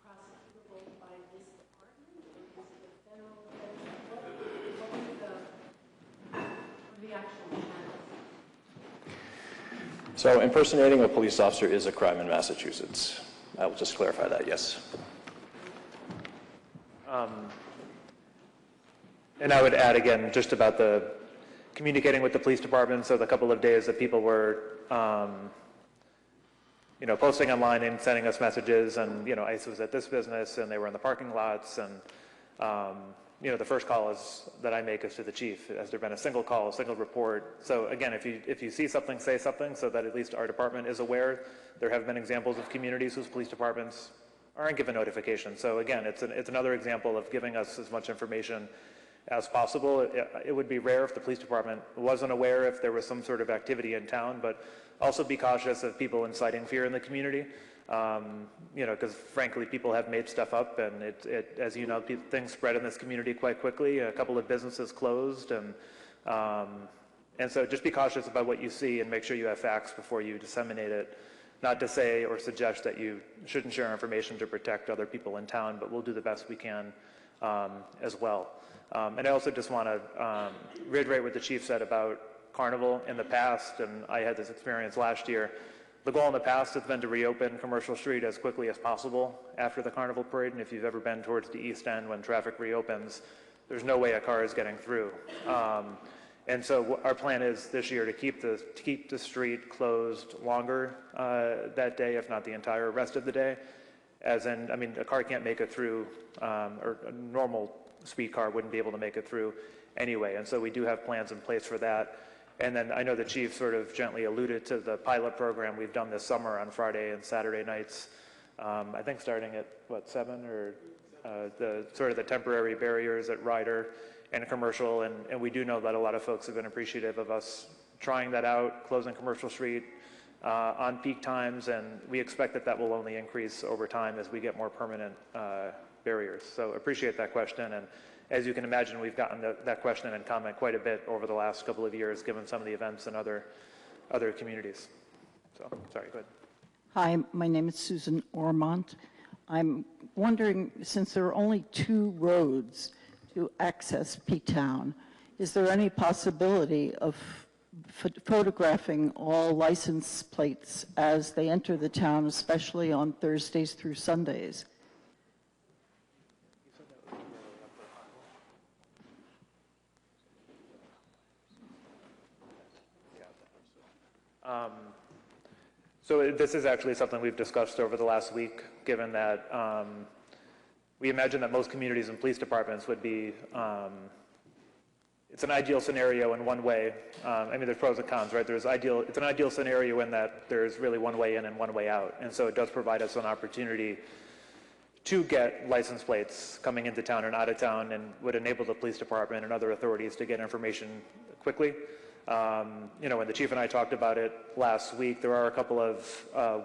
prosecutable by this department, or is it a federal offense? What are the actual channels? So impersonating a police officer is a crime in Massachusetts. I will just clarify that, yes. And I would add again, just about the communicating with the police department. So the couple of days that people were, you know, posting online and sending us messages, and, you know, ICE was at this business and they were in the parking lots, and, you know, the first call that I make is to the chief. Has there been a single call, a single report? So again, if you see something, say something, so that at least our department is aware. There have been examples of communities whose police departments aren't given notification. So again, it's another example of giving us as much information as possible. It would be rare if the police department wasn't aware if there was some sort of activity in town, but also be cautious of people inciting fear in the community. You know, because frankly, people have made stuff up, and as you know, things spread in this community quite quickly. A couple of businesses closed, and so just be cautious about what you see and make sure you have facts before you disseminate it. Not to say or suggest that you shouldn't share information to protect other people in town, but we'll do the best we can as well. And I also just want to reiterate what the chief said about Carnival in the past, and I had this experience last year. The goal in the past has been to reopen Commercial Street as quickly as possible after the Carnival Parade, and if you've ever been towards the East End when traffic reopens, there's no way a car is getting through. And so our plan is this year to keep the street closed longer that day, if not the entire rest of the day. as in, I mean, a car can't make it through, or a normal speed car wouldn't be able to make it through anyway. And so we do have plans in place for that. And then I know the chief sort of gently alluded to the pilot program we've done this summer on Friday and Saturday nights. I think starting at, what, 7 or the sort of the temporary barriers at Ryder and Commercial. And we do know that a lot of folks have been appreciative of us trying that out, closing Commercial Street on peak times. And we expect that that will only increase over time as we get more permanent barriers. So appreciate that question. And as you can imagine, we've gotten that question and comment quite a bit over the last couple of years, given some of the events in other communities. So, sorry, go ahead. Hi, my name is Susan Ormont. I'm wondering, since there are only 2 roads to access P-Town, is there any possibility of photographing all license plates as they enter the town, especially on Thursdays through Sundays? So this is actually something we've discussed over the last week, given that we imagine that most communities and police departments would be, it's an ideal scenario in one way. I mean, there's pros and cons, right? It's an ideal scenario in that there's really one way in and one way out. And so it does provide us an opportunity to get license plates coming into town and out of town, and would enable the police department and other authorities to get information quickly. You know, when the chief and I talked about it last week, there are a couple of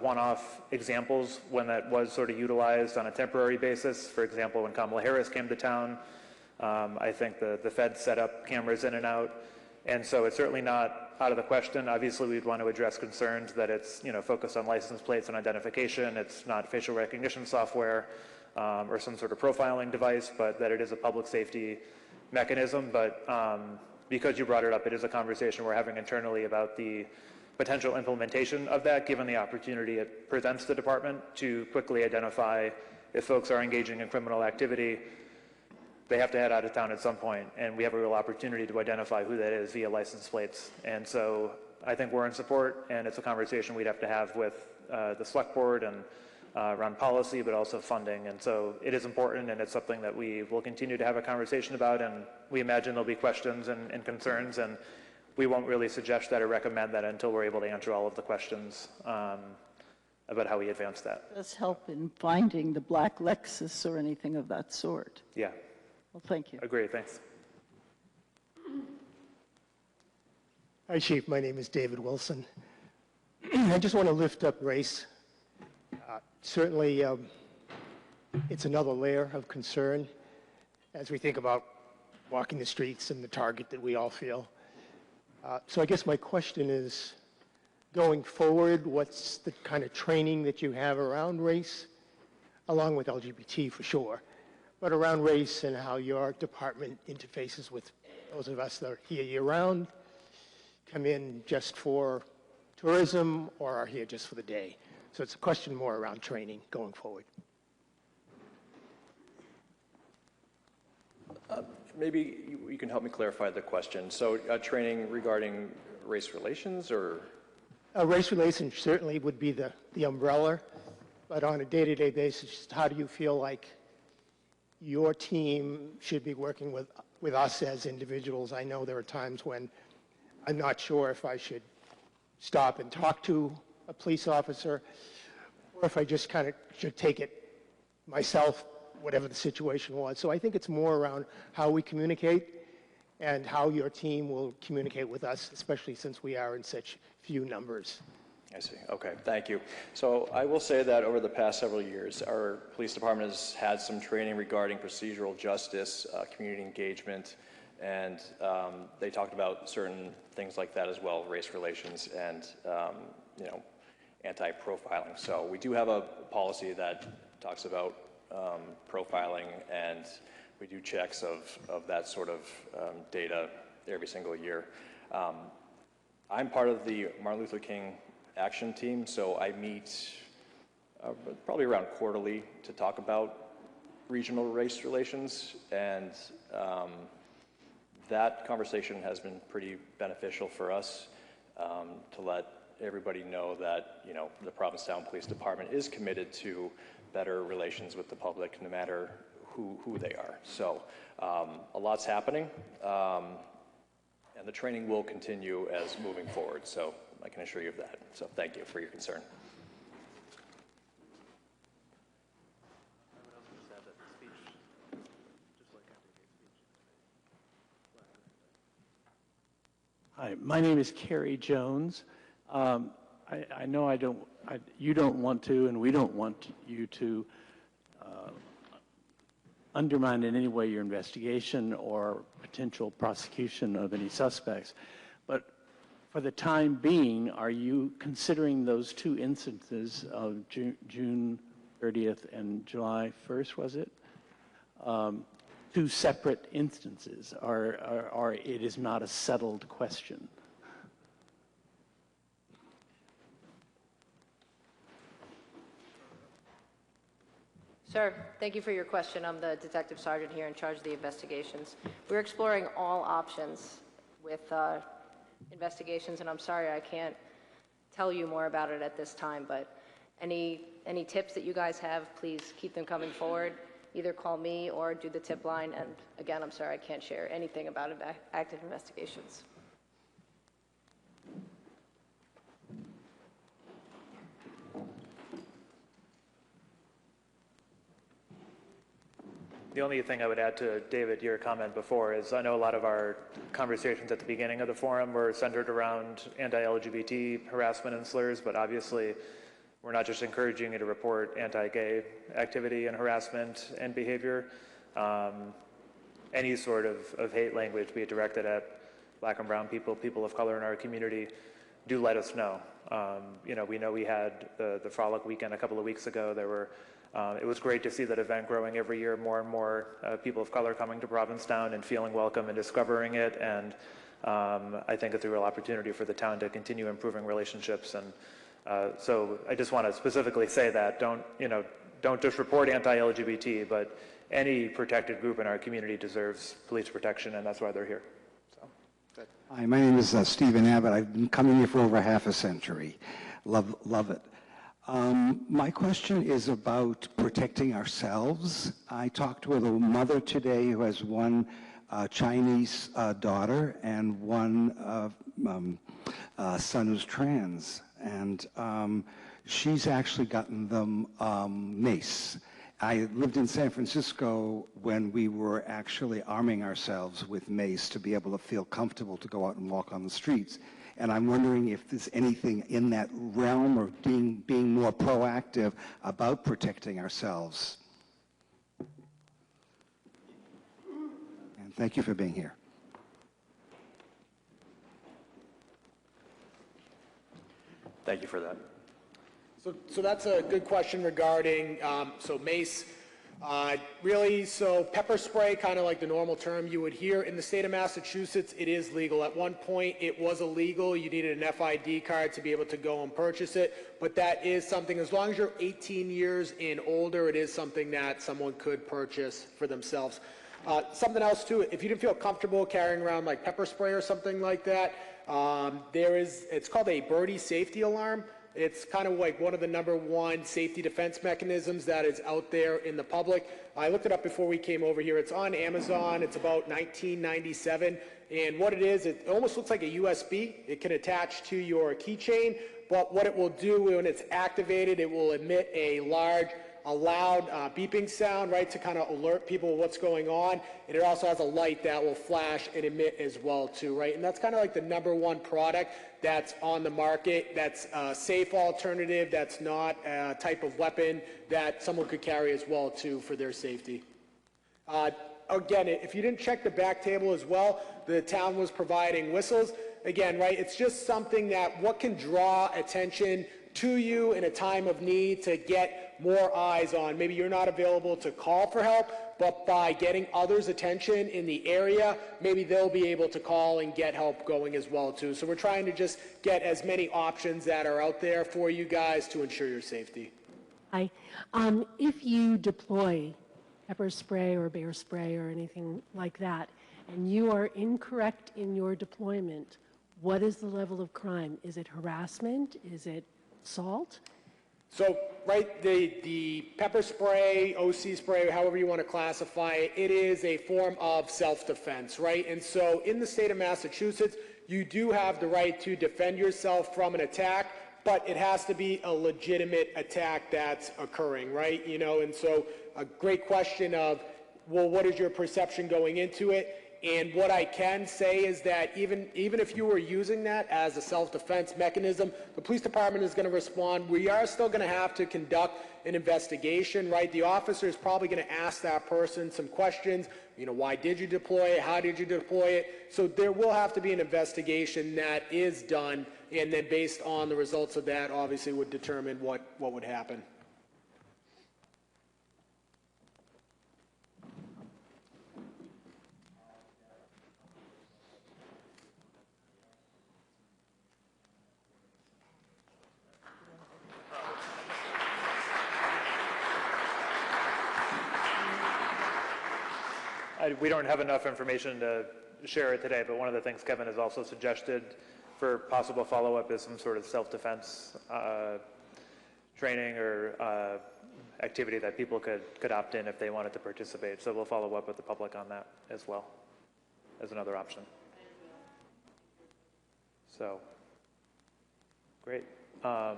one-off examples when that was sort of utilized on a temporary basis. For example, when Kamala Harris came to town, I think the Fed set up cameras in and out. And so it's certainly not out of the question. Obviously, we'd want to address concerns that it's, you know, focused on license plates and identification. It's not facial recognition software or some sort of profiling device, but that it is a public safety mechanism. But because you brought it up, it is a conversation we're having internally about the potential implementation of that, given the opportunity it presents the department to quickly identify if folks are engaging in criminal activity. They have to head out of town at some point, and we have a real opportunity to identify who that is via license plates. And so I think we're in support, and it's a conversation we'd have to have with the select board and around policy, but also funding. And so it is important, and it's something that we will continue to have a conversation about, and we imagine there'll be questions and concerns, and we won't really suggest that or recommend that until we're able to answer all of the questions about how we advance that. Does help in finding the black Lexus or anything of that sort? Yeah. Well, thank you. Agree, thanks. Hi, Chief. My name is David Wilson. I just want to lift up race. Certainly, it's another layer of concern as we think about walking the streets and the target that we all feel. So I guess my question is, going forward, what's the kind of training that you have around race, along with LGBT for sure, but around race and how your department interfaces with those of us that are here year-round, come in just for tourism, or are here just for the day? So it's a question more around training going forward. Maybe you can help me clarify the question. So training regarding race relations, or? Race relations certainly would be the umbrella, but on a day-to-day basis, how do you feel like your team should be working with us as individuals? I know there are times when I'm not sure if I should stop and talk to a police officer, or if I just kind of should take it myself, whatever the situation was. So I think it's more around how we communicate and how your team will communicate with us, especially since we are in such few numbers. I see. Okay, thank you. So I will say that over the past several years, our police department has had some training regarding procedural justice, community engagement, and they talked about certain things like that as well, race relations and you know, anti-profiling. So we do have a policy that talks about profiling, and we do checks of that sort of data every single year. I'm part of the Martin Luther King Action Team, so I meet probably around quarterly to talk about regional race relations, and that conversation has been pretty beneficial for us to let everybody know that, you know, the Provincetown Police Department is committed to better relations with the public, no matter who they are. So a lot's happening, and the training will continue as moving forward. So I can assure you of that. So thank you for your concern. Hi, my name is Kerry Jones. I know you don't want to, and we don't want you to undermine in any way your investigation or potential prosecution of any suspects. But for the time being, are you considering those two instances of June 30th and July 1st, was it? Two separate instances, or it is not a settled question? Sir, thank you for your question. I'm the detective sergeant here in charge of the investigations. We're exploring all options with investigations, and I'm sorry I can't tell you more about it at this time, but any tips that you guys have, please keep them coming forward. Either call me or do the tip line, and again, I'm sorry I can't share anything about active investigations. The only thing I would add to, David, your comment before is I know a lot of our conversations at the beginning of the forum were centered around anti-LGBT harassment and slurs, but obviously we're not just encouraging you to report anti-gay activity and harassment and behavior. Any sort of hate language, be it directed at Black and brown people, people of color in our community, do let us know. We know we had the Frolic weekend a couple of weeks ago. It was great to see that event growing every year, more and more people of color coming to Provincetown and feeling welcome and discovering it. And I think it's a real opportunity for the town to continue improving relationships. And so I just want to specifically say that don't just report anti-LGBT, but any protected group in our community deserves police protection, and that's why they're here. So, good. Hi, my name is Stephen Abbott. I've been coming here for over half a century. Love it. My question is about protecting ourselves. I talked with a mother today who has one Chinese daughter and one son who's trans, and she's actually gotten them mace. I lived in San Francisco when we were actually arming ourselves with mace to be able to feel comfortable to go out and walk on the streets. And I'm wondering if there's anything in that realm of being more proactive about protecting ourselves. And thank you for being here. Thank you for that. So that's a good question regarding, mace. Really, so pepper spray, kind of like the normal term you would hear. In the state of Massachusetts, it is legal. At one point, it was illegal. You needed an FID card to be able to go and purchase it. But that is something, as long as you're 18 years and older, it is something that someone could purchase for themselves. Something else, too, if you didn't feel comfortable carrying around like pepper spray or something like that, it's called a birdie safety alarm. It's kind of like one of the #1 safety defense mechanisms that is out there in the public. I looked it up before we came over here. It's on Amazon. It's about $19.97. And what it is, it almost looks like a USB. It can attach to your keychain. But what it will do when it's activated, it will emit a loud beeping sound, right, to kind of alert people what's going on. And it also has a light that will flash and emit as well, too, right? And that's kind of like the #1 product that's on the market, that's a safe alternative, that's not a type of weapon that someone could carry as well, too, for their safety. Again, if you didn't check the back table as well, the town was providing whistles. Again, right, it's just something that what can draw attention to you in a time of need to get more eyes on. Maybe you're not available to call for help, but by getting others' attention in the area, maybe they'll be able to call and get help going as well, too. So we're trying to just get as many options that are out there for you guys to ensure your safety. Hi. If you deploy pepper spray or bear spray or anything like that, and you are incorrect in your deployment, what is the level of crime? Is it harassment? Is it assault? So, right, the pepper spray, OC spray, however you want to classify it, it is a form of self-defense, right? And so in the state of Massachusetts, you do have the right to defend yourself from an attack, but it has to be a legitimate attack that's occurring, right? You know, and so a great question of, well, what is your perception going into it? And what I can say is that even if you were using that as a self-defense mechanism, the police department is going to respond. We are still going to have to conduct an investigation, right? The officer is probably going to ask that person some questions. You know, why did you deploy it? How did you deploy it? So there will have to be an investigation that is done, and then based on the results of that, obviously would determine what would happen. We don't have enough information to share it today, but one of the things Kevin has also suggested for possible follow-up is some sort of self-defense training or activity that people could opt in if they wanted to participate. So we'll follow up with the public on that as well as another option. So, great. All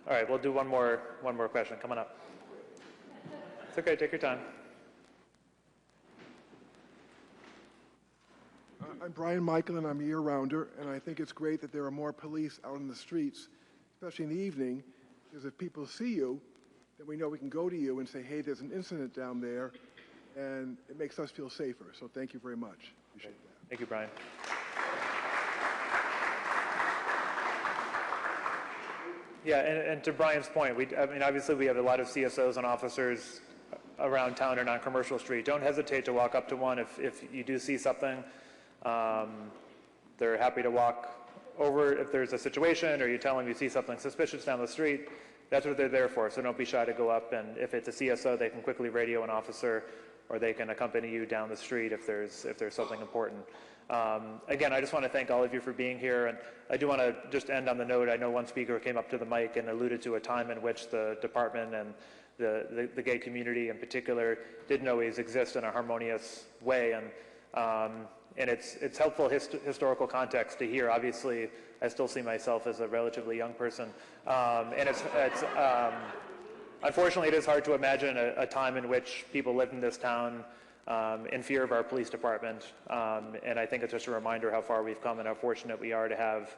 right, we'll do one more question. Come on up. It's okay, take your time. I'm Brian Michael, and I'm a year-rounder, and I think it's great that there are more police out in the streets, especially in the evening, because if people see you, then we know we can go to you and say, hey, there's an incident down there, and it makes us feel safer. So thank you very much. Appreciate that. Thank you, Brian. Yeah, and to Brian's point, I mean, obviously we have a lot of CSOs and officers around town or on Commercial Street. Don't hesitate to walk up to one if you do see something. They're happy to walk over if there's a situation or you tell them you see something suspicious down the street. That's what they're there for, so don't be shy to go up, and if it's a CSO, they can quickly radio an officer or they can accompany you down the street if there's something important. Again, I just want to thank all of you for being here, and I do want to just end on the note, I know one speaker came up to the mic and alluded to a time in which the department and the gay community in particular didn't always exist in a harmonious way, and it's helpful historical context to hear. Obviously, I still see myself as a relatively young person, and it's unfortunately, it is hard to imagine a time in which people lived in this town in fear of our police department, and I think it's just a reminder how far we've come and how fortunate we are to have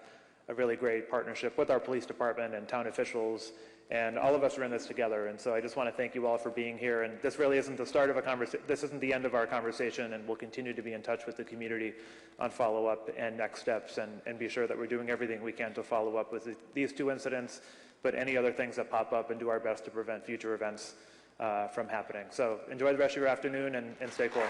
a really great partnership with our police department and town officials, and all of us are in this together. And so I just want to thank you all for being here, and this really isn't the start of a conversation, this isn't the end of our conversation, and we'll continue to be in touch with the community on follow-up and next steps, and be sure that we're doing everything we can to follow up with these two incidents, but any other things that pop up, and do our best to prevent future events from happening. So enjoy the rest of your afternoon and stay cool.